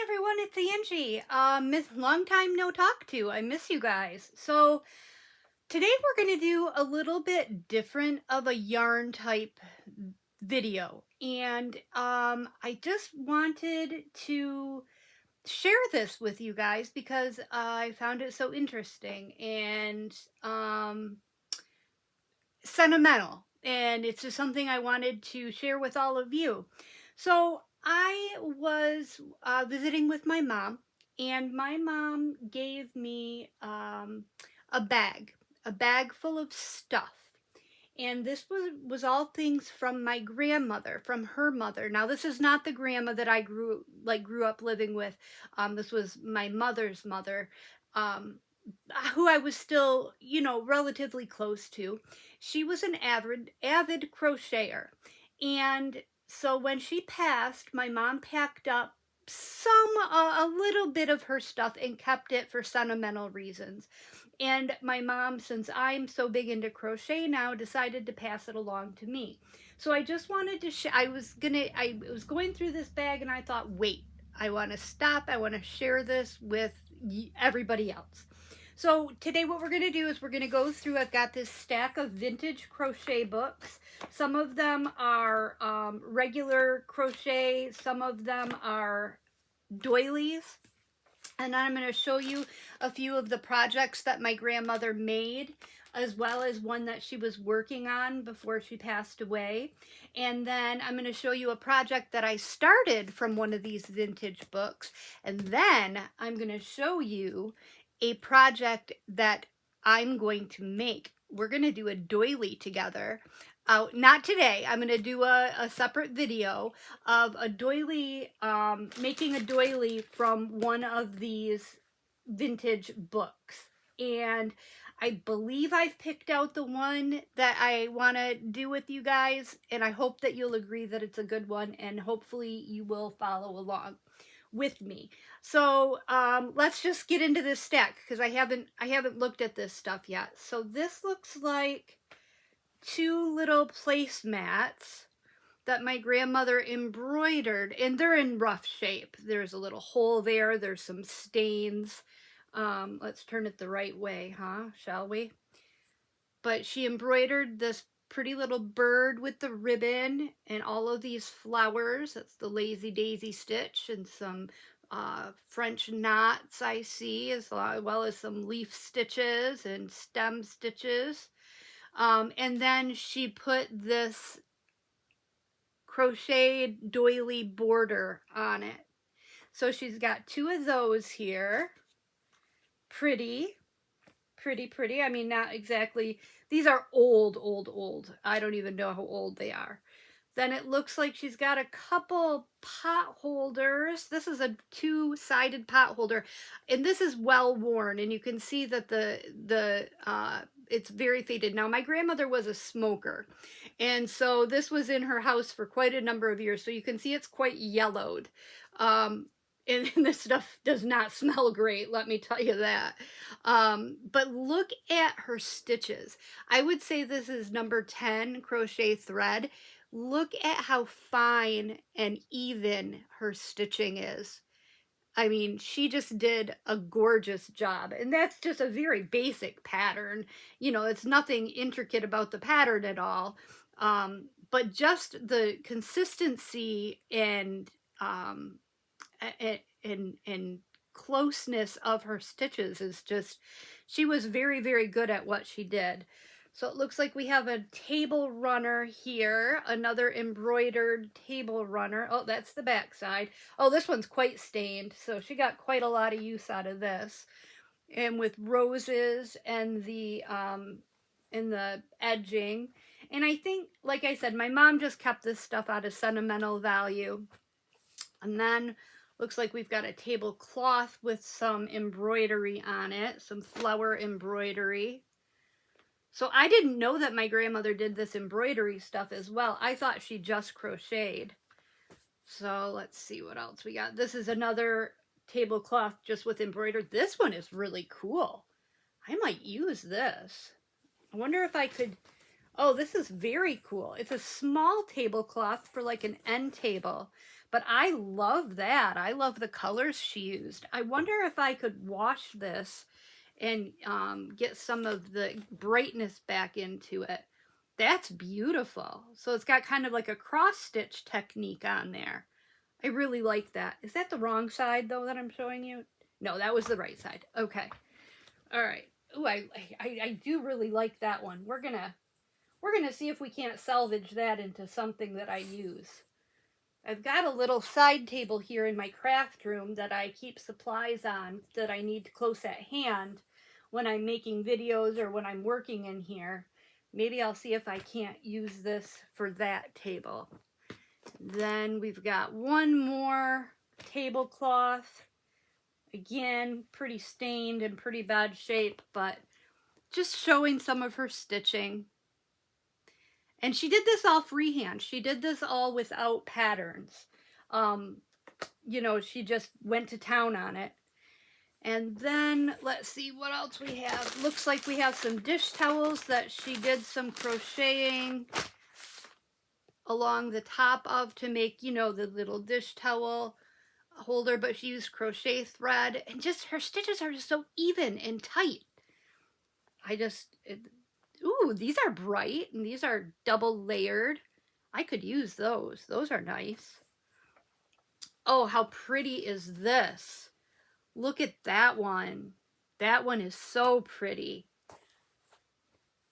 everyone, it's Angie. Long time no talk to. I miss you guys. So today we're going to do a little bit different of a yarn type video. And I just wanted to share this with you guys because I found it so interesting and sentimental. And it's just something I wanted to share with all of you. So I was visiting with my mom, and my mom gave me a bag full of stuff. And this was all things from my grandmother, from her mother. Now, this is not the grandma that I grew up living with. This was my mother's mother. Who I was still, relatively close to. She was an avid crocheter. And so when she passed, my mom packed up a little bit of her stuff and kept it for sentimental reasons. And my mom, since I'm so big into crochet now, decided to pass it along to me. So I just wanted to I was going through this bag and I thought, wait, I want to stop. I want to share this with everybody else. So today what we're going to do is we're going to go through, I've got this stack of vintage crochet books. Some of them are regular crochet, some of them are doilies. And I'm going to show you a few of the projects that my grandmother made, as well as one that she was working on before she passed away. And then I'm going to show you a project that I started from one of these vintage books. And then I'm going to show you a project that I'm going to make. We're going to do a doily together. Not today. I'm going to do a separate video of a doily, making a doily from one of these vintage books. And I believe I've picked out the one that I want to do with you guys, and I hope that you'll agree that it's a good one, and hopefully you will follow along with me. So let's just get into this stack because I haven't looked at this stuff yet. So this looks like two little placemats that my grandmother embroidered, and they're in rough shape. There's a little hole there. There's some stains. Let's turn it the right way, shall we? But she embroidered this pretty little bird with the ribbon and all of these flowers. That's the Lazy Daisy stitch, and some French knots I see, as well as some leaf stitches and stem stitches. And then she put this crocheted doily border on it. So she's got two of those here. Pretty. I mean, not exactly. These are old. I don't even know how old they are. Then it looks like she's got a couple pot holders. This is a two-sided pot holder, and this is well worn, and you can see that it's very faded. Now, my grandmother was a smoker, and so this was in her house for quite a number of years, so you can see it's quite yellowed. And this stuff does not smell great, let me tell you that. But look at her stitches. I would say this is number 10 crochet thread. Look at how fine and even her stitching is. I mean, she just did a gorgeous job. And that's just a very basic pattern. You know, it's nothing intricate about the pattern at all. But just the consistency and closeness of her stitches is just, she was very good at what she did. So it looks like we have a table runner here, another embroidered table runner. Oh, that's the back side. Oh, this one's quite stained, so she got quite a lot of use out of this. And with roses and the edging. And I think, like I said, my mom just kept this stuff out of sentimental value. And then looks like we've got a tablecloth with some embroidery on it, some flower embroidery. So I didn't know that my grandmother did this embroidery stuff as well. I thought she just crocheted. So let's see what else we got. This is another tablecloth just with embroidered. This one is really cool. I might use this. I wonder if I could. Oh, this is very cool. It's a small tablecloth for like an end table. But I love that. I love the colors she used. I wonder if I could wash this and get some of the brightness back into it. That's beautiful. So it's got kind of like a cross stitch technique on there. I really like that. Is that the wrong side though that I'm showing you? No, that was the right side. Okay. All right. Ooh, I do really like that one. We're gonna see if we can't salvage that into something that I use. I've got a little side table here in my craft room that I keep supplies on that I need close at hand when I'm making videos or when I'm working in here. Maybe I'll see if I can't use this for that table. Then we've got one more tablecloth. Again, pretty stained and pretty bad shape, but just showing some of her stitching. And she did this all freehand. She did this all without patterns. You know, she just went to town on it. And then let's see what else we have. Looks like we have some dish towels that she did some crocheting along the top of to make, you know, the little dish towel holder, but she used crochet thread, and just her stitches are just so even and tight. Ooh, these are bright and these are double layered. I could use those. Those are nice. Oh, how pretty is this? Look at that one. That one is so pretty.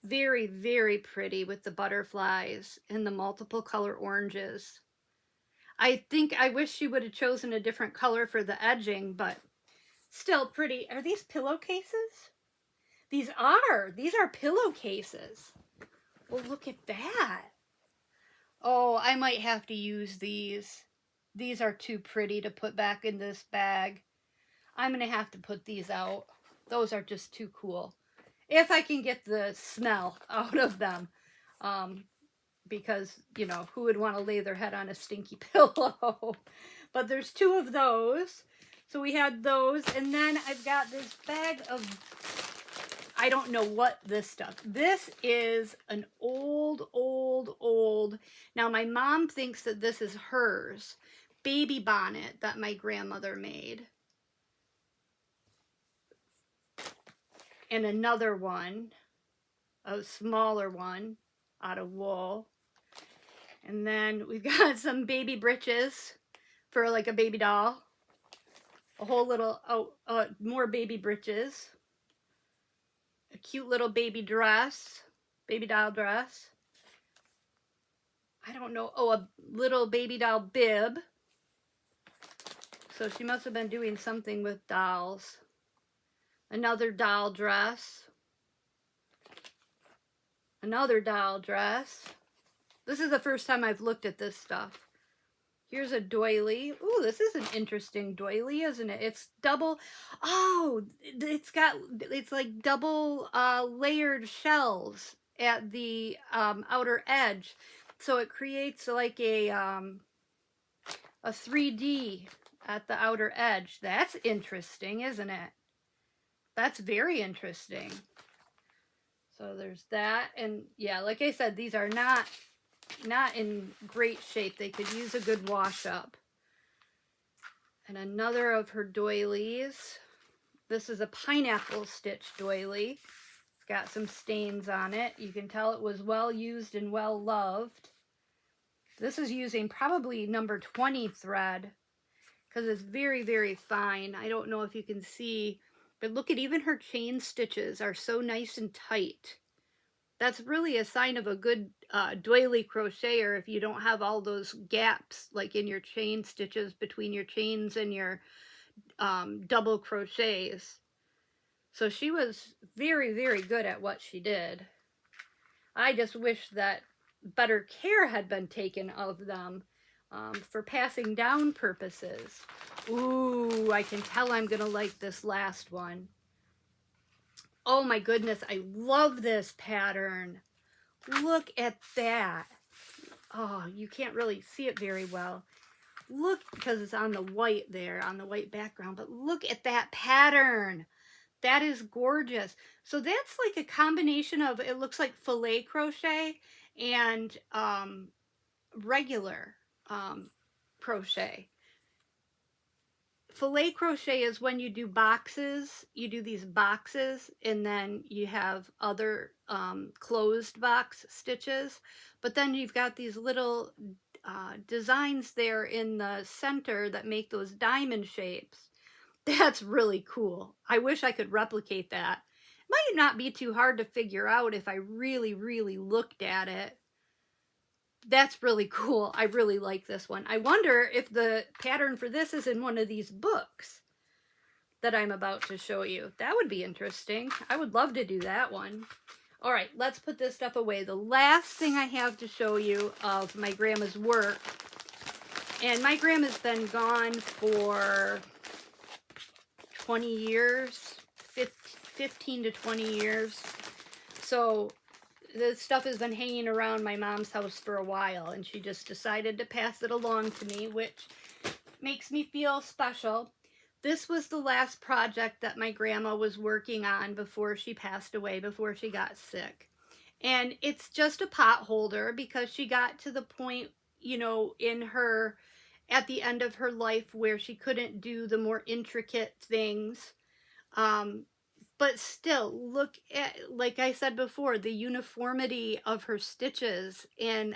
Very, very pretty with the butterflies and the multiple color oranges. I wish she would have chosen a different color for the edging, but still pretty. Are these pillowcases? These are pillowcases. Well, look at that. Oh, I might have to use these. These are too pretty to put back in this bag. I'm going to have to put these out. Those are just too cool. If I can get the smell out of them. Because, you know, who would want to lay their head on a stinky pillow? But there's two of those. So we had those. And then I've got this bag of, I don't know what this stuff. This is an old. Now my mom thinks that this is hers. Baby bonnet that my grandmother made. And another one, a smaller one out of wool. And then we've got some baby breeches for like a baby doll. A whole little, more baby breeches. A cute little baby dress, baby doll dress. I don't know, a little baby doll bib. So she must have been doing something with dolls. Another doll dress. Another doll dress. This is the first time I've looked at this stuff. Here's a doily. Ooh, this is an interesting doily, isn't it? It's double. Oh, it's like double layered shells at the outer edge. So it creates like a 3D at the outer edge. That's interesting, isn't it? That's very interesting. So there's that. And yeah, like I said, these are not in great shape. They could use a good wash up. And another of her doilies. This is a pineapple stitch doily. It's got some stains on it. You can tell it was well used and well loved. This is using probably number 20 thread because it's very, very fine. I don't know if you can see, but look at even her chain stitches are so nice and tight. That's really a sign of a good doily crocheter if you don't have all those gaps like in your chain stitches between your chains and your double crochets. So she was very, very good at what she did. I just wish that better care had been taken of them for passing down purposes. Ooh, I can tell I'm going to like this last one. Oh my goodness, I love this pattern. Look at that. Oh, you can't really see it very well. Look, because it's on the white there, on the white background, but look at that pattern. That is gorgeous. So that's like a combination of, it looks like filet crochet and regular crochet. Filet crochet is when you do boxes, you do these boxes, and then you have other closed box stitches, but then you've got these little designs there in the center that make those diamond shapes. That's really cool. I wish I could replicate that. It might not be too hard to figure out if I really, really looked at it. That's really cool. I really like this one. I wonder if the pattern for this is in one of these books that I'm about to show you. That would be interesting. I would love to do that one. All right, let's put this stuff away. The last thing I have to show you of my grandma's work, and my grandma's been gone for 20 years, 15 to 20 years. So this stuff has been hanging around my mom's house for a while, and she just decided to pass it along to me, which makes me feel special. This was the last project that my grandma was working on before she passed away, before she got sick. And it's just a pot holder because she got to the point, you know, at the end of her life where she couldn't do the more intricate things. But still, look at, like I said before, the uniformity of her stitches, and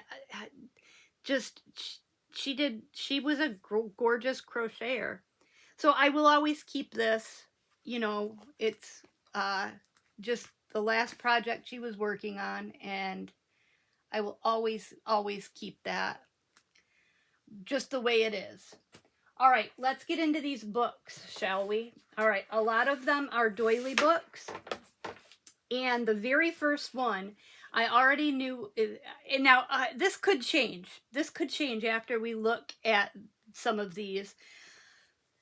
just, she was a gorgeous crocheter. So I will always keep this, you know, it's just the last project she was working on, and I will always, always keep that just the way it is. All right, let's get into these books, shall we? All right, a lot of them are doily books. And the very first one, I already knew, and now this could change. This could change after we look at some of these.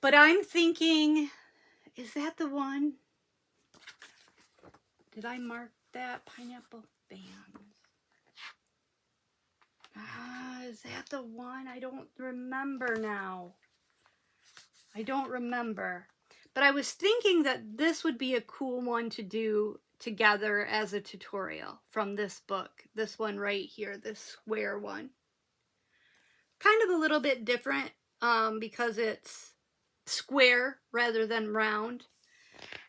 But I'm thinking, is that the one? Did I mark that? Pineapple Fans. Is that the one? I don't remember now. I don't remember. But I was thinking that this would be a cool one to do together as a tutorial from this book. This one right here, this square one. Kind of a little bit different because it's square rather than round.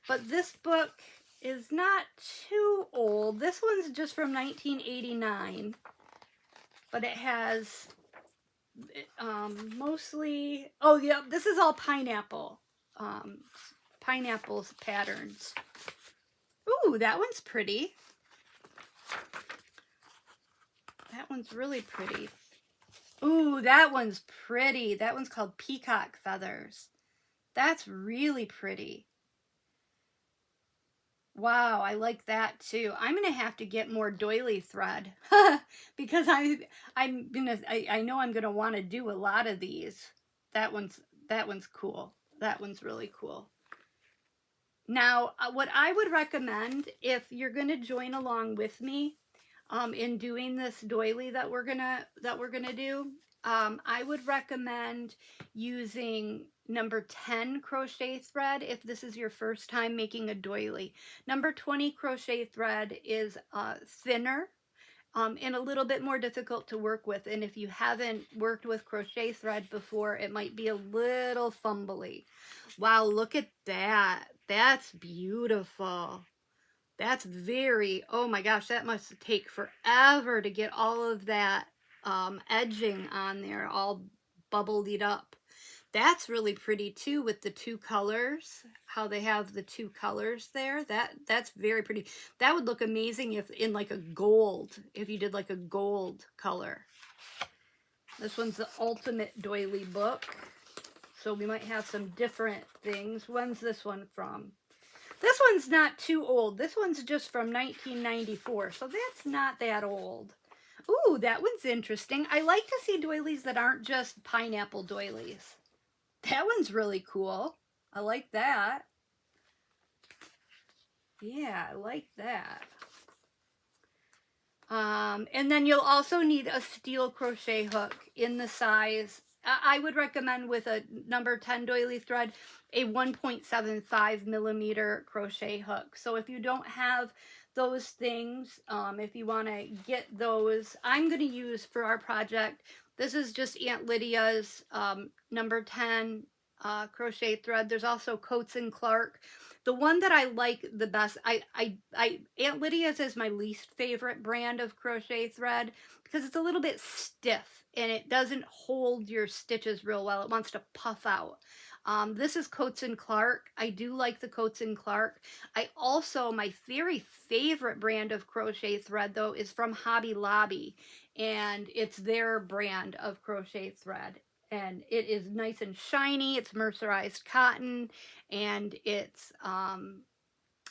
But this book is not too old. This one's just from 1989. But it has mostly, oh yeah, this is all pineapple. Pineapples patterns. Ooh, that one's pretty. That one's really pretty. Ooh, that one's pretty. That one's called Peacock Feathers. That's really pretty. Wow, I like that too. I'm gonna have to get more doily thread because I know I'm gonna want to do a lot of these. That one's cool. That one's really cool. Now, what I would recommend if you're gonna join along with me in doing this doily that we're gonna do, I would recommend using number 10 crochet thread if this is your first time making a doily. Number 20 crochet thread is thinner and a little bit more difficult to work with. And if you haven't worked with crochet thread before, it might be a little fumbly. Wow, look at that. That's beautiful. That's very, oh my gosh, that must take forever to get all of that edging on there, all bubbled up. That's really pretty too with the two colors, how they have the two colors there. That's very pretty. That would look amazing if in like a gold, if you did like a gold color. This one's the Ultimate Doily book. So we might have some different things. When's this one from? This one's not too old. This one's just from 1994. So that's not that old. Ooh, that one's interesting. I like to see doilies that aren't just pineapple doilies. That one's really cool. I like that. Yeah, I like that. And then you'll also need a steel crochet hook in the size. I would recommend with a number 10 doily thread, a 1.75 millimeter crochet hook. So if you don't have those things, if you want to get those, I'm going to use for our project This is just Aunt Lydia's number 10 crochet thread. There's also Coats and Clark. The one that I like the best, Aunt Lydia's is my least favorite brand of crochet thread because it's a little bit stiff and it doesn't hold your stitches real well. It wants to puff out. This is Coats and Clark. I do like the Coats and Clark. I also, my very favorite brand of crochet thread though is from Hobby Lobby, and it's their brand of crochet thread. And it is nice and shiny. It's mercerized cotton, and it's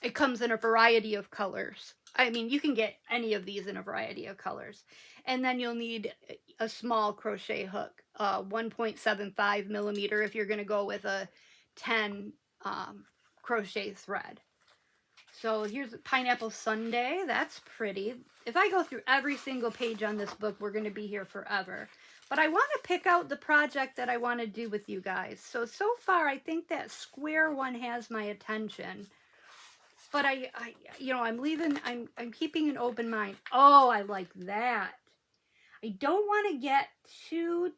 it comes in a variety of colors. I mean, you can get any of these in a variety of colors. And then you'll need a small crochet hook, 1.75 millimeter if you're going to go with a 10 crochet thread. So here's Pineapple Sundae. That's pretty. If I go through every single page on this book, we're going to be here forever. But I want to pick out the project that I want to do with you guys. So far, I think that square one has my attention. But I'm keeping an open mind. Oh, I like that. I don't want to get too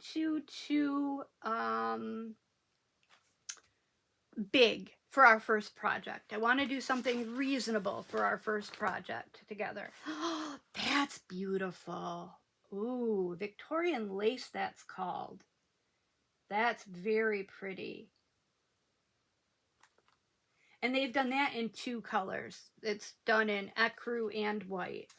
big for our first project. I want to do something reasonable for our first project together. Oh, that's beautiful. Ooh, Victorian lace, that's called. That's very pretty. And they've done that in 2 colors. It's done in ecru and white.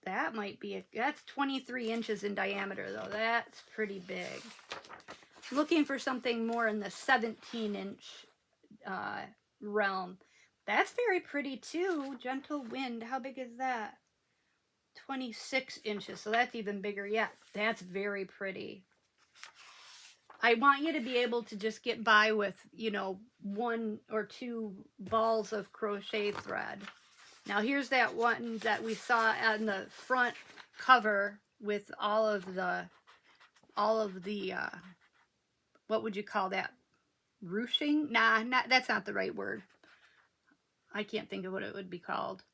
That might be that's 23 inches in diameter though. That's pretty big. Looking for something more in the 17-inch realm. That's very pretty too. Gentle Wind. How big is that? 26 inches. So that's even bigger yet. That's very pretty. I want you to be able to just get by with, 1 or 2 balls of crochet thread. Now here's that one that we saw on the front cover with all of the what would you call that? Ruching? Nah, that's not the right word. I can't think of what it would be called.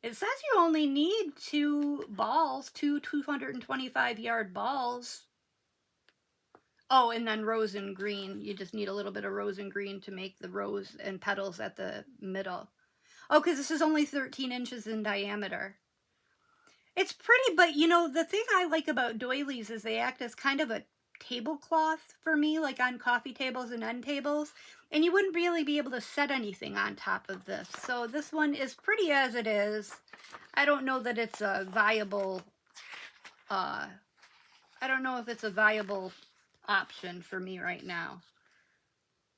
It says you only need 2 balls, 2 225-yard balls. Oh, and then rose and green. You just need a little bit of rose and green to make the rose and petals at the middle. Oh, because this is only 13 inches in diameter. It's pretty, but the thing I like about doilies is they act as kind of a tablecloth for me, like on coffee tables and end tables. And you wouldn't really be able to set anything on top of this. So this one is pretty as it is. I don't know that it's a viable, I don't know if it's a viable option for me right now.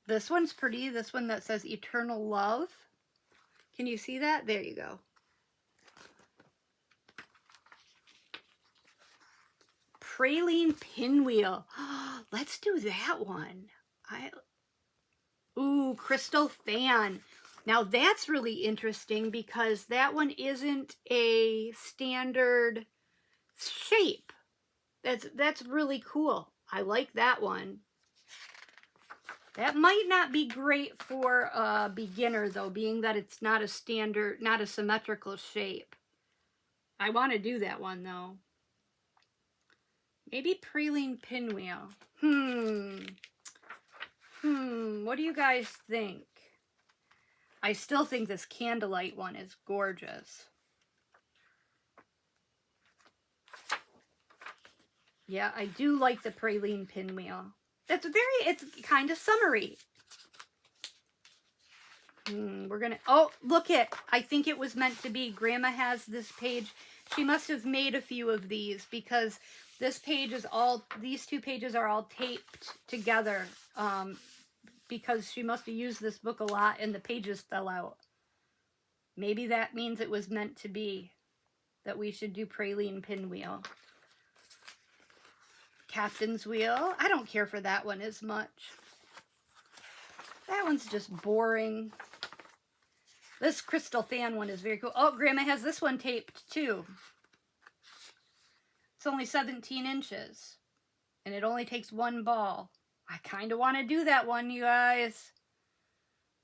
This one's pretty. This one that says Eternal Love. Can you see that? There you go. Praline Pinwheel. Let's do that one. Ooh, Crystal Fan. Now that's really interesting because that one isn't a standard shape. That's really cool. I like that one. That might not be great for a beginner though, being that it's not a standard, not a symmetrical shape. I want to do that one though. Maybe Praline Pinwheel. What do you guys think? I still think this Candlelight one is gorgeous. Yeah, I do like the Praline Pinwheel. It's kind of summery. We're gonna, oh, look it. I think it was meant to be. Grandma has this page. She must have made a few of these because this page is all, these 2 pages are all taped together because she must have used this book a lot and the pages fell out. Maybe that means it was meant to be that we should do Praline Pinwheel. Captain's Wheel. I don't care for that one as much. That one's just boring. This Crystal Fan one is very cool. Oh, Grandma has this one taped too. It's only 17 inches. And it only takes 1 ball. I kind of want to do that one, you guys.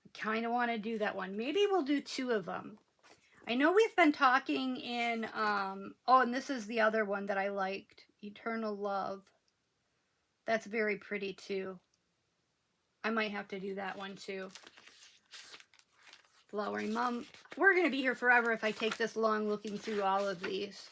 I kind of want to do that one. Maybe we'll do 2 of them. I know we've been talking in, oh, and this is the other one that I liked, Eternal Love. That's very pretty too. I might have to do that one too. Flowering Mom. We're going to be here forever if I take this long looking through all of these.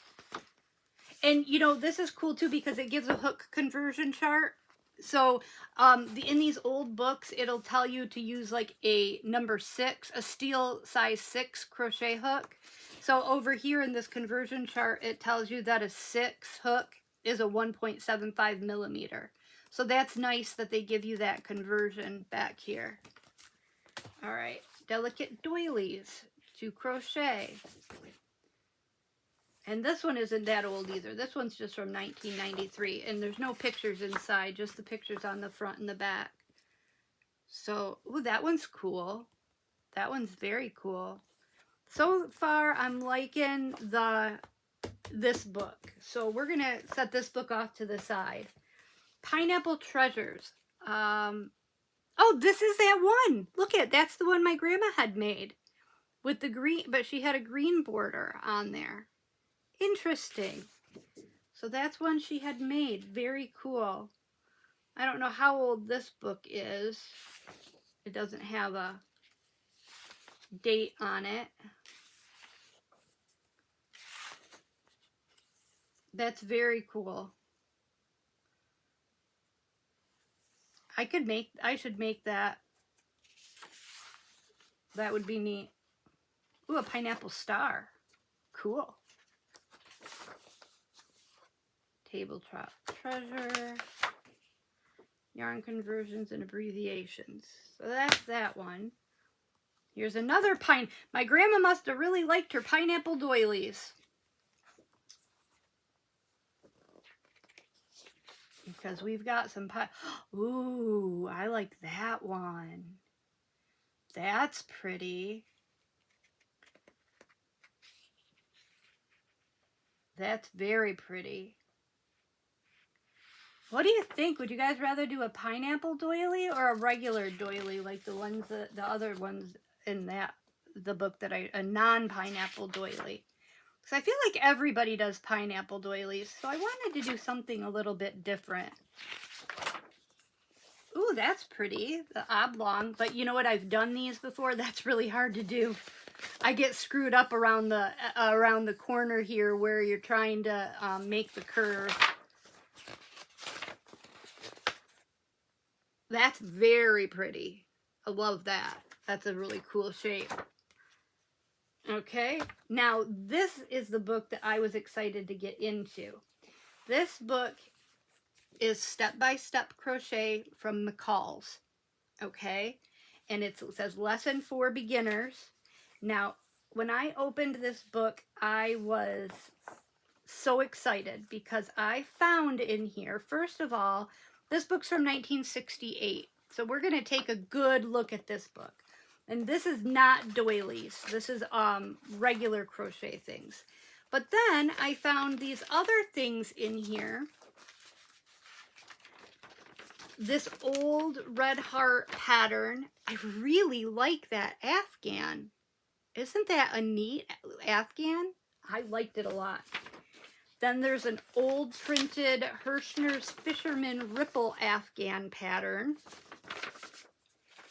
And, you know, this is cool too because it gives a hook conversion chart. So in these old books, it'll tell you to use like a number 6, a steel size 6 crochet hook. So over here in this conversion chart, it tells you that a 6 hook is a 1.75 millimeter. So that's nice that they give you that conversion back here. All right, Delicate Doilies to crochet. And this one isn't that old either. This one's just from 1993. And there's no pictures inside, just the pictures on the front and the back. So, ooh, that one's cool. That one's very cool. So far, I'm liking this book. So we're going to set this book off to the side. Pineapple Treasures. Oh, this is that one. Look at, that's the one my grandma had made. With the green, but she had a green border on there. Interesting. So that's one she had made. Very cool. I don't know how old this book is. It doesn't have a date on it. That's very cool. I should make that. That would be neat. Ooh, a pineapple star. Cool. Tabletop treasure. Yarn conversions and abbreviations. So that's that one. Here's another pine. My grandma must have really liked her pineapple doilies. Because we've got some ooh, I like that one. That's pretty. That's very pretty. What do you think? Would you guys rather do a pineapple doily or a regular doily like the ones that the other ones in the book that a non-pineapple doily? Because I feel like everybody does pineapple doilies, so I wanted to do something a little bit different. Ooh, that's pretty, the oblong. But you know what? I've done these before. That's really hard to do. I get screwed up around the corner here where you're trying to make the curve. That's very pretty. I love that. That's a really cool shape. Okay, now this is the book that I was excited to get into. This book is Step-by-Step Crochet from McCalls. Okay, and it says Lesson for Beginners. Now, when I opened this book, I was so excited because I found in here, first of all, this book's from 1968. So we're going to take a good look at this book. And this is not doilies. This is regular crochet things. But then I found these other things in here. This old red heart pattern. I really like that Afghan. Isn't that a neat Afghan? I liked it a lot. Then there's an old printed Hirschner's Fisherman Ripple Afghan pattern.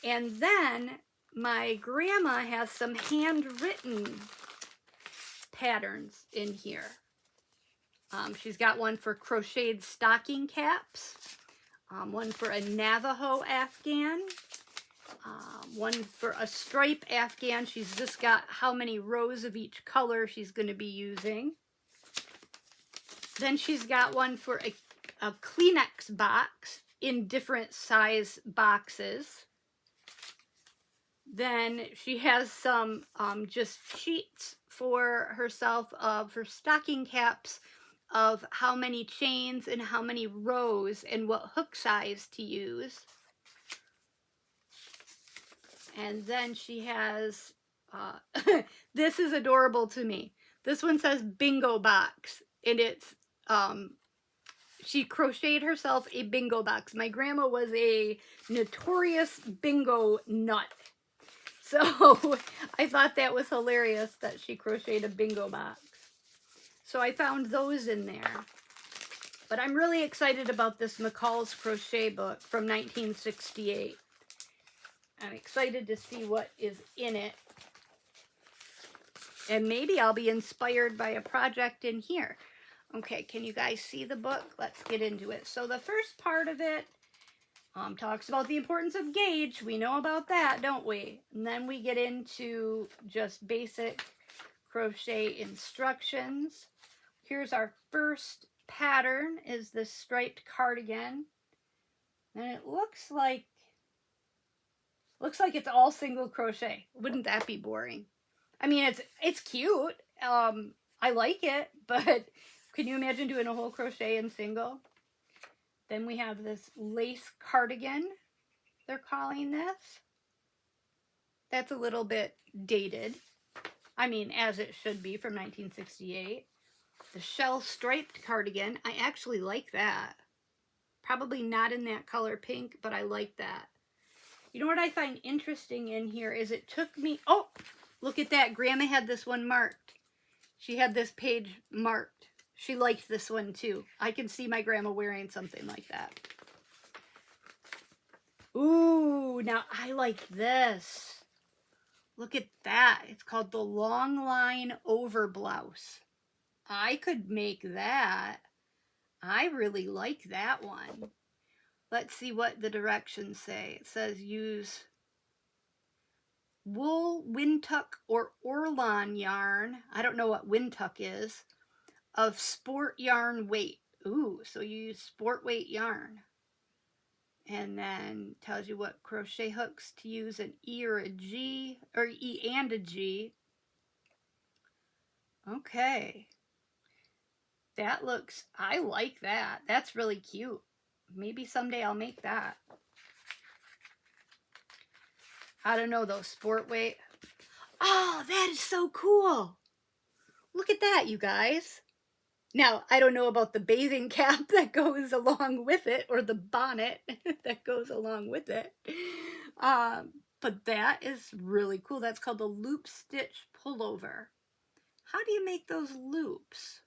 And then my grandma has some handwritten patterns in here. She's got one for crocheted stocking caps, one for a Navajo Afghan, one for a stripe Afghan. She's just got how many rows of each color she's going to be using. Then she's got one for a Kleenex box in different size boxes. Then she has some just sheets for herself of her stocking caps of how many chains and how many rows and what hook size to use. And then she has, this is adorable to me. This one says bingo box, and it's, she crocheted herself a bingo box. My grandma was a notorious bingo nut. So I thought that was hilarious that she crocheted a bingo box. So I found those in there. But I'm really excited about this McCalls crochet book from 1968. I'm excited to see what is in it. And maybe I'll be inspired by a project in here. Okay, can you guys see the book? Let's get into it. So the first part of it talks about the importance of gauge. We know about that, don't we? And then we get into just basic crochet instructions. Here's our first pattern, is this striped cardigan. And it looks like it's all single crochet. Wouldn't that be boring? I mean, it's cute. I like it, but can you imagine doing a whole crochet in single? Then we have this lace cardigan, they're calling this. That's a little bit dated. I mean, as it should be, from 1968. The shell striped cardigan, I actually like that. Probably not in that color pink, but I like that. You know what I find interesting in here is it took me, oh, look at that. Grandma had this one marked. She had this page marked. She liked this one too. I can see my grandma wearing something like that. Ooh, now I like this. Look at that. It's called the long line over blouse. I could make that. I really like that one. Let's see what the directions say. It says use wool, windtuck, or Orlan yarn. I don't know what windtuck is. Of sport yarn weight. Ooh, so you use sport weight yarn. And then tells you what crochet hooks to use, an E or a G, or E and a G. Okay. That looks, I like that. That's really cute. Maybe someday I'll make that. I don't know though, sport weight. Oh, that is so cool. Look at that, you guys. Now, I don't know about the bathing cap that goes along with it, or the bonnet that goes along with it. But that is really cool. That's called the loop stitch pullover. How do you make those loops?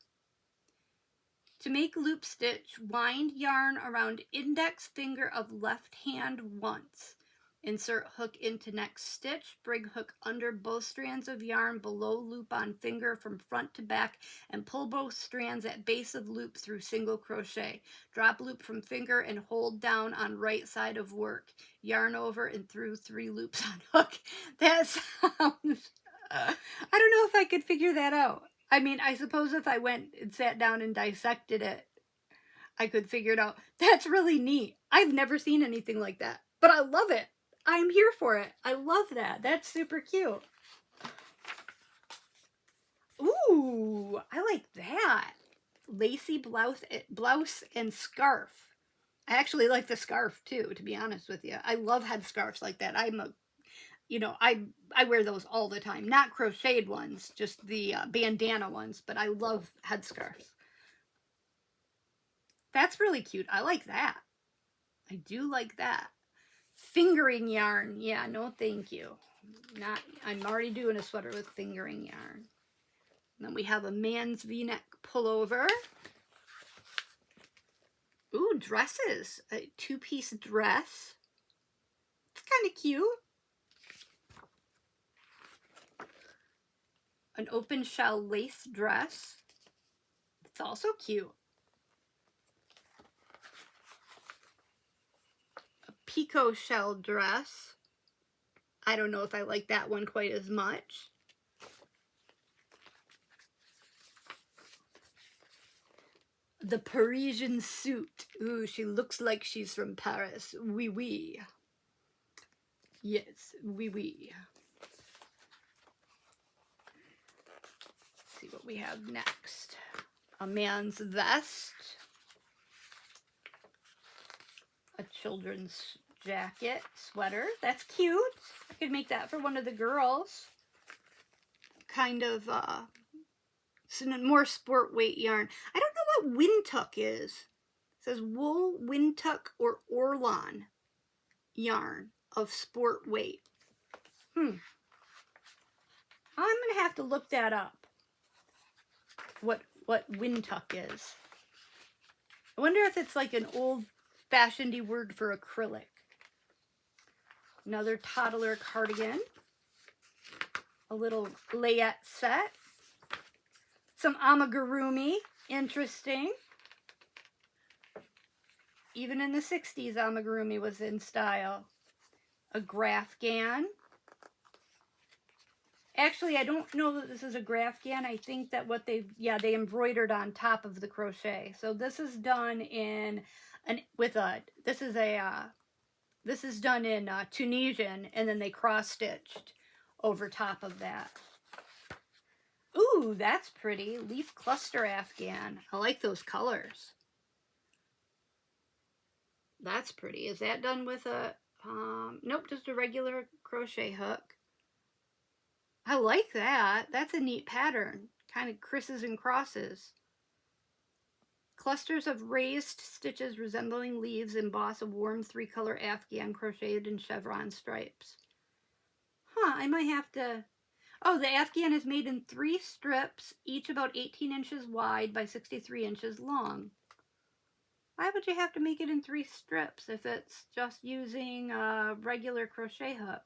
To make loop stitch, wind yarn around index finger of left hand once. Insert hook into next stitch, bring hook under both strands of yarn below loop on finger from front to back, and pull both strands at base of loop through single crochet. Drop loop from finger and hold down on right side of work. Yarn over and through 3 loops on hook. That sounds... I don't know if I could figure that out. I mean, I suppose if I went and sat down and dissected it, I could figure it out. That's really neat. I've never seen anything like that, but I love it. I'm here for it. I love that. That's super cute. Ooh, I like that. Lacy blouse and scarf. I actually like the scarf too, to be honest with you. I love headscarves like that. I wear those all the time. Not crocheted ones, just the bandana ones, but I love headscarves. That's really cute. I like that. I do like that. Fingering yarn. Yeah, no thank you. I'm already doing a sweater with fingering yarn. And then we have a man's V-neck pullover. Ooh, dresses. A 2-piece dress. It's kind of cute. An open shell lace dress. It's also cute. A picot shell dress. I don't know if I like that one quite as much. The Parisian suit. Ooh, she looks like she's from Paris. Oui, oui. Yes, oui, oui. Let's see what we have next. A man's vest. A children's jacket, sweater. That's cute. I could make that for one of the girls. Kind of some more sport weight yarn. I don't know what windtuck is. It says wool, windtuck, or Orlan yarn of sport weight. I'm gonna have to look that up. What windtuck is. I wonder if it's like an old-fashioned word for acrylic. Another toddler cardigan. A little layette set. Some amigurumi. Interesting. Even in the 60s, amigurumi was in style. A Afghan. Actually, I don't know that this is a Afghan. I think that what they embroidered on top of the crochet. So this is done in this is done in Tunisian, and then they cross-stitched over top of that. Ooh, that's pretty. Leaf cluster Afghan. I like those colors. That's pretty. Is that done with a, nope, just a regular crochet hook. I like that. That's a neat pattern. Kind of crisses and crosses. Clusters of raised stitches resembling leaves emboss a warm 3-color Afghan crocheted in chevron stripes. I might have to... Oh, the Afghan is made in 3 strips, each about 18 inches wide by 63 inches long. Why would you have to make it in 3 strips if it's just using a regular crochet hook?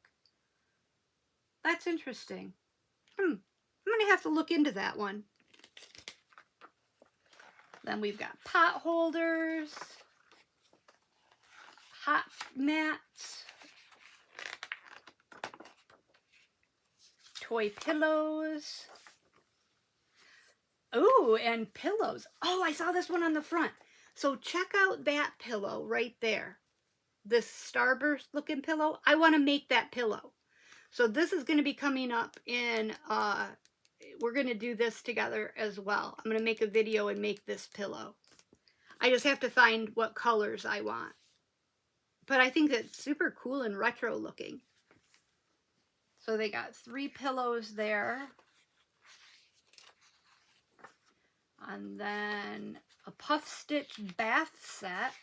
That's interesting. I'm going to have to look into that one. Then we've got pot holders, hot mats, toy pillows. Ooh, and pillows. Oh, I saw this one on the front. So check out that pillow right there. This starburst looking pillow. I want to make that pillow. So this is going to be coming up in, we're going to do this together as well. I'm going to make a video and make this pillow. I just have to find what colors I want. But I think it's super cool and retro looking. So they got 3 pillows there. And then a puff stitch bath set.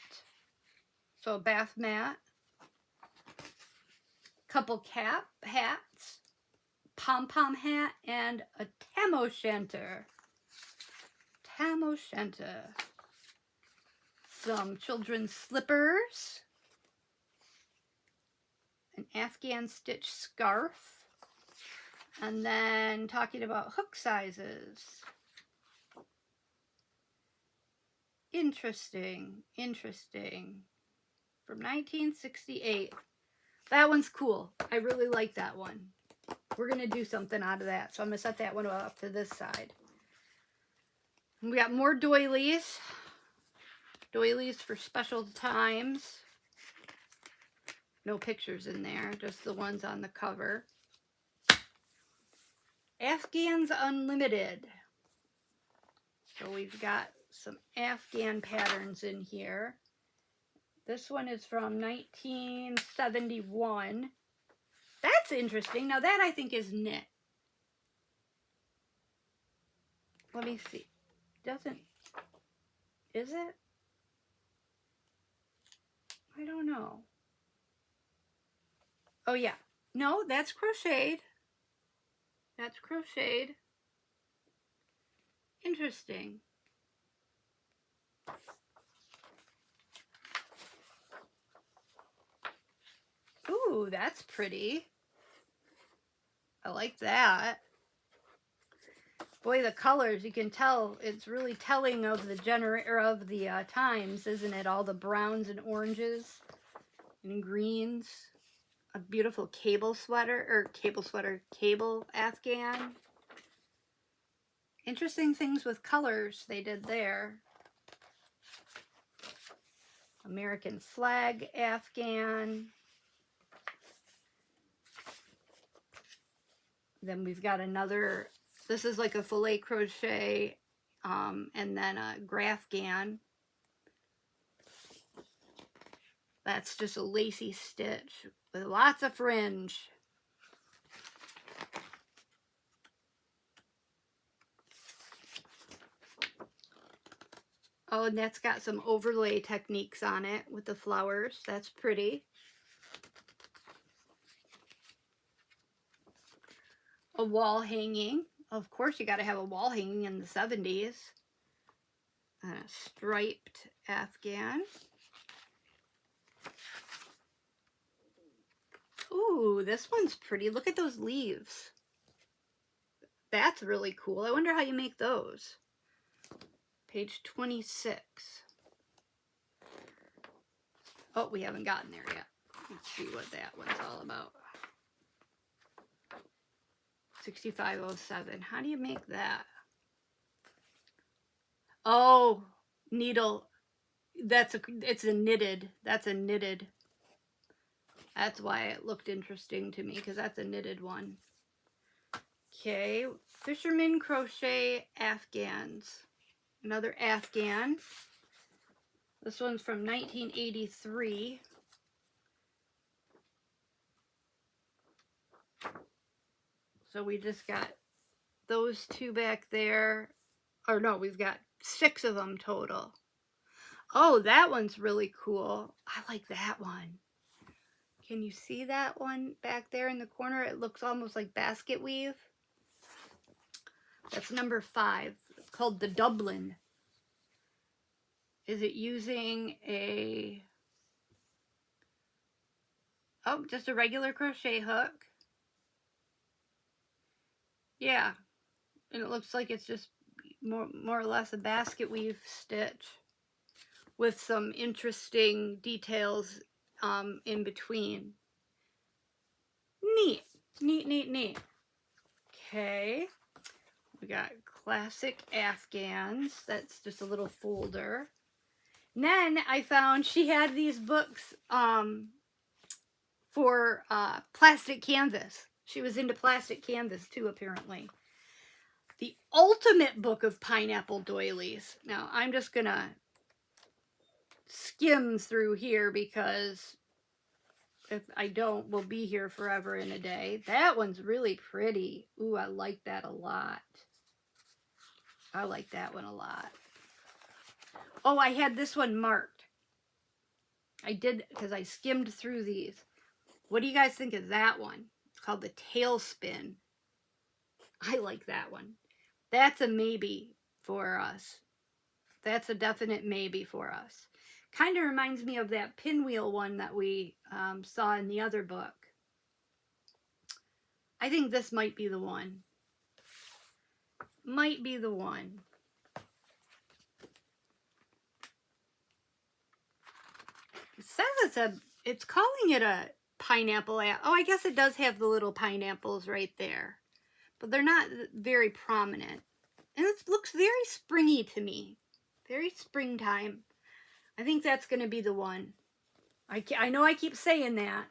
So a bath mat. Couple hats. Pom-pom hat and a tam o' shanter. Tam o' shanter. Some children's slippers. An Afghan stitch scarf. And then talking about hook sizes. Interesting, interesting. From 1968. That one's cool. I really like that one. We're going to do something out of that. So I'm going to set that one up to this side. We got more doilies. Doilies for special times. No pictures in there, just the ones on the cover. Afghans Unlimited. So we've got some Afghan patterns in here. This one is from 1971. That's interesting. Now that I think is knit. Let me see. Is it? I don't know. Oh yeah. No, that's crocheted. That's crocheted. Interesting. Ooh, that's pretty. I like that. Boy, the colors, you can tell it's really telling of the times, isn't it? All the browns and oranges and greens. A beautiful cable Afghan. Interesting things with colors they did there. American flag Afghan. Then we've got another, this is like a filet crochet, and then a Afghan. That's just a lacy stitch with lots of fringe. Oh, and that's got some overlay techniques on it with the flowers. That's pretty. a wall hanging. Of course, you got to have a wall hanging in the 70s. And a striped Afghan. Ooh, this one's pretty. Look at those leaves. That's really cool. I wonder how you make those. Page 26. Oh, we haven't gotten there yet. Let's see what that one's all about. 6507. How do you make that? Oh, needle. It's a knitted. That's a knitted. That's why it looked interesting to me, because that's a knitted one. Okay, Fisherman Crochet Afghans. Another Afghan. This one's from 1983. So we just got those two back there. Or no, we've got 6 of them total. Oh, that one's really cool. I like that one. Can you see that one back there in the corner? It looks almost like basket weave. That's number 5. It's called the Dublin. Is it using a... Oh, just a regular crochet hook. Yeah. And it looks like it's just more or less a basket weave stitch with some interesting details in between. Neat. Neat, neat, neat. Okay. We got classic Afghans. That's just a little folder. And then I found she had these books for plastic canvas. She was into plastic canvas too, apparently. The ultimate book of pineapple doilies. Now, I'm just going to skim through here because if I don't, we'll be here forever in a day. That one's really pretty. Ooh, I like that a lot. I like that one a lot. Oh, I had this one marked. I did because I skimmed through these. What do you guys think of that one? It's called the Tailspin. I like that one. That's a maybe for us. That's a definite maybe for us. Kind of reminds me of that pinwheel one that we saw in the other book. I think this might be the one. Might be the one. It says it's calling it a pineapple. Oh, I guess it does have the little pineapples right there. But they're not very prominent. And it looks very springy to me. Very springtime. I think that's going to be the one. I know I keep saying that.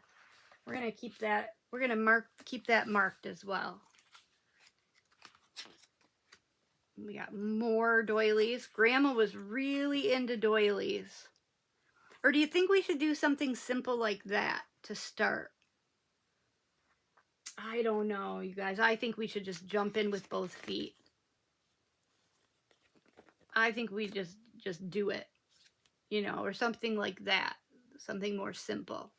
We're going to keep that. We're going to keep that marked as well. We got more doilies. Grandma was really into doilies. Or do you think we should do something simple like that to start? I don't know, you guys. I think we should just jump in with both feet. I think we just do it, you know, or something like that. Something more simple.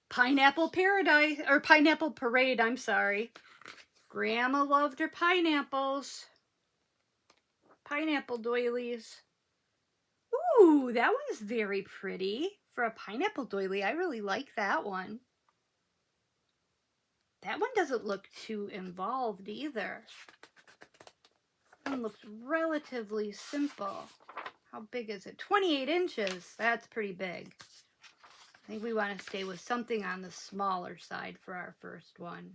Pineapple Paradise, or Pineapple Parade, I'm sorry. Grandma loved her pineapples. Pineapple doilies. Ooh, that one's very pretty. For a pineapple doily, I really like that one. That one doesn't look too involved either. That one looks relatively simple. How big is it? 28 inches. That's pretty big. I think we want to stay with something on the smaller side for our first one.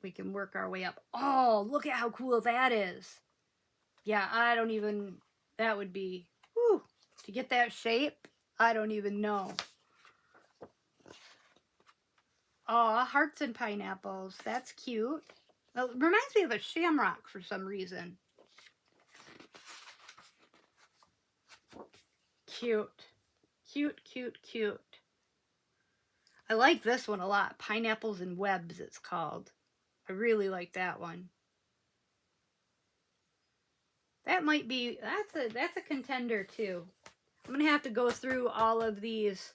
We can work our way up. Oh, look at how cool that is. Yeah, I don't even, that would be, whew, to get that shape, I don't even know. Aw, hearts and pineapples. That's cute. Well, it reminds me of a shamrock for some reason. Cute. Cute, cute, cute. I like this one a lot. Pineapples and Webs, it's called. I really like that one. That might be, that's a contender too. I'm going to have to go through all of these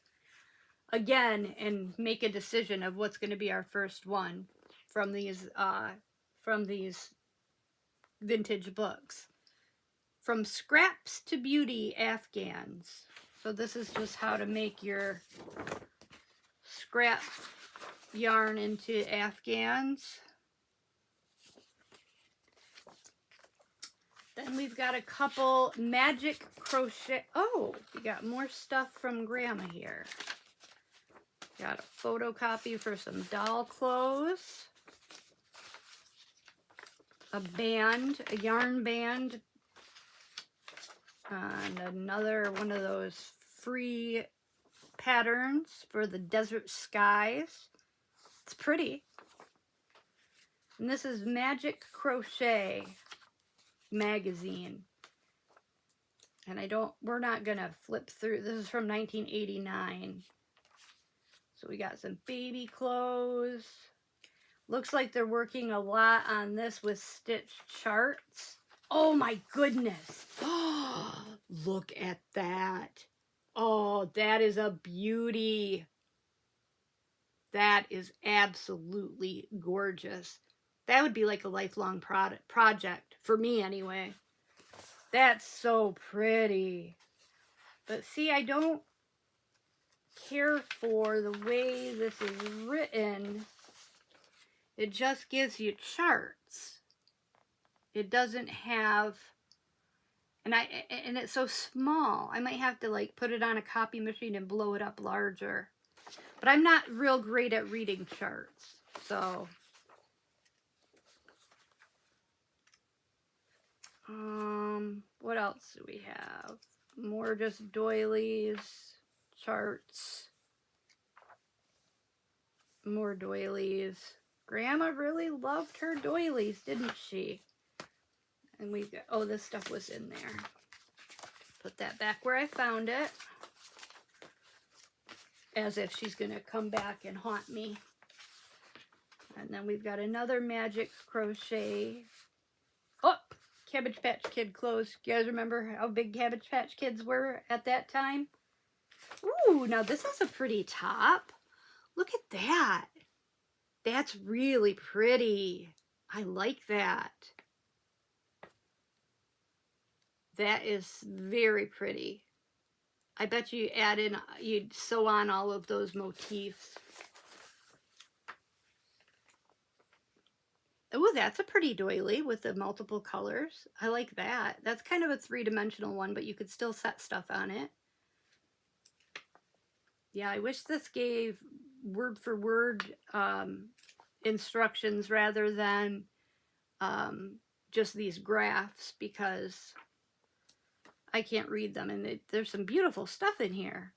again and make a decision of what's going to be our first one from these vintage books. From Scraps to Beauty Afghans. So this is just how to make your scrap yarn into Afghans. Then we've got a couple magic crochet. Oh, we got more stuff from Grandma here. Got a photocopy for some doll clothes. A band, a yarn band. And another one of those free patterns for the desert skies. It's pretty. And this is Magic Crochet magazine. And we're not gonna flip through. This is from 1989. So we got some baby clothes. Looks like they're working a lot on this with stitched charts. Oh my goodness. Oh, look at that. Oh, that is a beauty. That is absolutely gorgeous. That would be like a lifelong project, for me anyway. That's so pretty. But see, I don't care for the way this is written. It just gives you charts. It doesn't have, and it's so small. I might have to like put it on a copy machine and blow it up larger. But I'm not real great at reading charts. So what else do we have? More just doilies, charts, more doilies. Grandma really loved her doilies, didn't she? And we got, oh, this stuff was in there. Put that back where I found it. As if she's gonna come back and haunt me. And then we've got another magic crochet. Oh, Cabbage Patch Kid clothes. You guys remember how big Cabbage Patch Kids were at that time? Ooh, now this is a pretty top. Look at that. That's really pretty. I like that. That is very pretty. I bet you you'd sew on all of those motifs. Oh, that's a pretty doily with the multiple colors. I like that. That's kind of a three-dimensional one, but you could still set stuff on it. Yeah, I wish this gave word for word instructions rather than just these graphs, because I can't read them, and there's some beautiful stuff in here.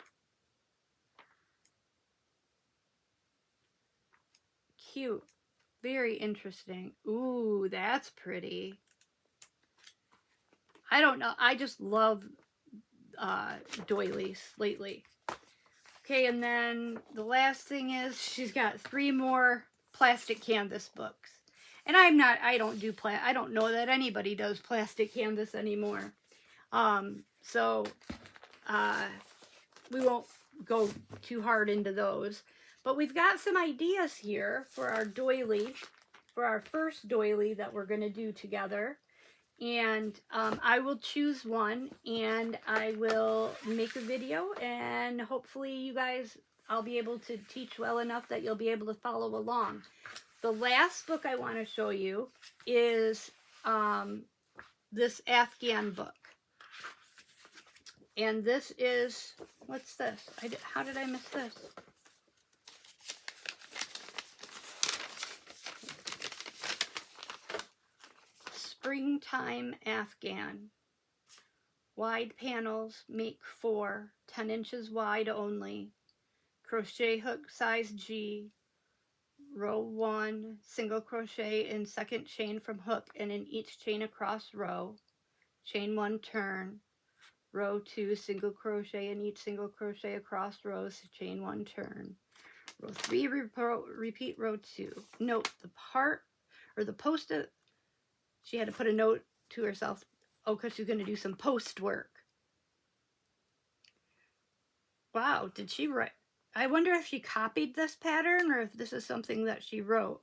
Cute. Very interesting. Ooh, that's pretty. I don't know. I just love doilies lately. Okay, and then the last thing is she's got 3 more plastic canvas books. And I don't know that anybody does plastic canvas anymore. So we won't go too hard into those. But we've got some ideas here for our doily, for our first doily that we're going to do together. And I will choose one and I will make a video, and hopefully you guys, I'll be able to teach well enough that you'll be able to follow along. The last book I want to show you is this Afghan book. And this is, what's this? How did I miss this? Springtime Afghan. Wide panels, make 4, 10 inches wide only. Crochet hook size G. Row 1, single crochet in second chain from hook and in each chain across row. Chain 1, turn. Row 2, single crochet in each single crochet across rows. Chain 1, turn. Row 3, repeat row 2. Note the part, or the post-it, she had to put a note to herself, because she's going to do some post work. Wow, did she write? I wonder if she copied this pattern or if this is something that she wrote.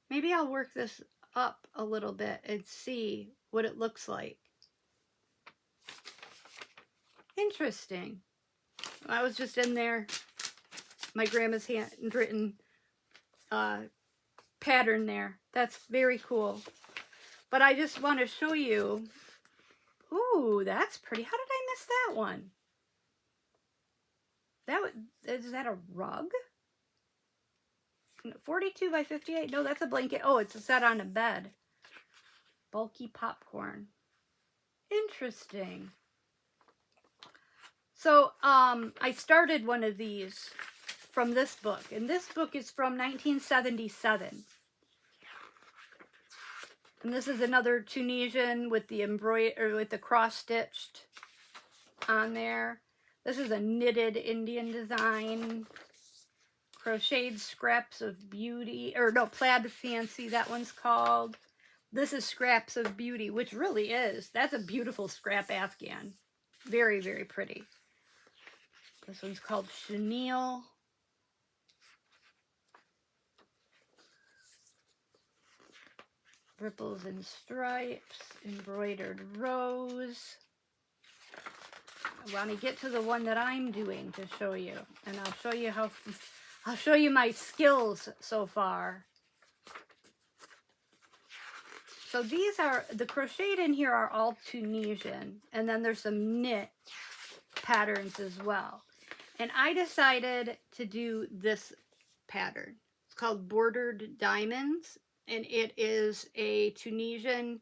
Maybe I'll work this up a little bit and see what it looks like. Interesting. I was just in there, my grandma's handwritten pattern there. That's very cool. But I just want to show you. Ooh, that's pretty. How did I miss that one? Is that a rug? 42 by 58? No, that's a blanket. Oh, it's set on a bed. Bulky popcorn. Interesting. So, I started one of these from this book, and this book is from 1977. And this is another Tunisian with the with the cross stitched on there. This is a knitted Indian design. Crocheted Scraps of Beauty, or no, Plaid Fancy, that one's called. This is Scraps of Beauty, which really is. That's a beautiful scrap Afghan. Very, very pretty. This one's called Chenille. Ripples and Stripes, Embroidered Rose. I want to get to the one that I'm doing to show you, and I'll show you my skills so far. So these are, the crocheted in here are all Tunisian, and then there's some knit patterns as well. And I decided to do this pattern. It's called Bordered Diamonds, and it is a Tunisian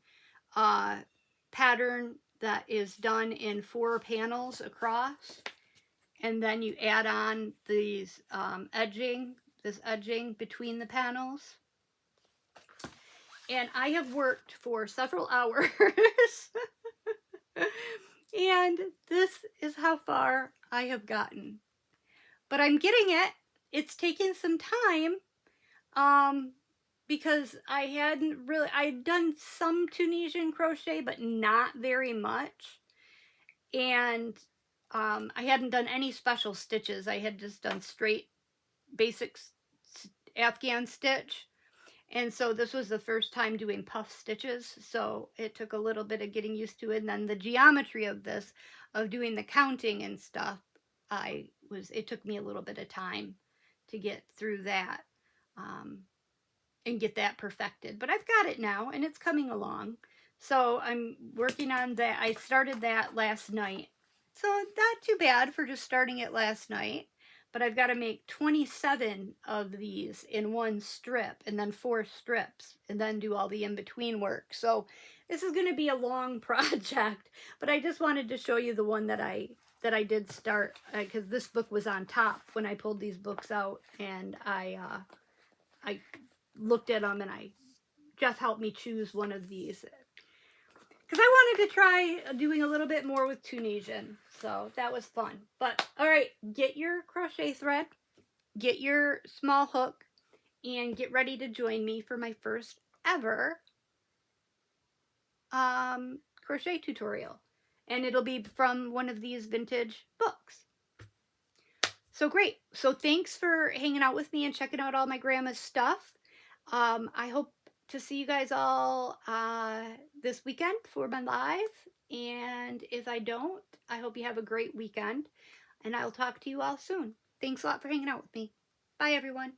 pattern that is done in 4 panels across. And then you add on these this edging between the panels. And I have worked for several hours. And this is how far I have gotten. But I'm getting it. It's taken some time because I'd done some Tunisian crochet, but not very much. And I hadn't done any special stitches. I had just done straight basic Afghan stitch. And so this was the first time doing puff stitches. So it took a little bit of getting used to it. And then the geometry of this, of doing the counting and stuff, it took me a little bit of time to get through that and get that perfected. But I've got it now and it's coming along. So I'm working on that. I started that last night. So not too bad for just starting it last night. But I've got to make 27 of these in one strip and then 4 strips and then do all the in-between work. So this is going to be a long project, but I just wanted to show you the one that I did start because this book was on top when I pulled these books out, and I looked at them and Jeff helped me choose one of these because I wanted to try doing a little bit more with Tunisian. So that was fun. But all right, get your crochet thread, get your small hook, and get ready to join me for my first ever crochet tutorial. And it'll be from one of these vintage books. So great. So thanks for hanging out with me and checking out all my grandma's stuff. I hope to see you guys all this weekend for my live. And if I don't, I hope you have a great weekend. And I'll talk to you all soon. Thanks a lot for hanging out with me. Bye, everyone.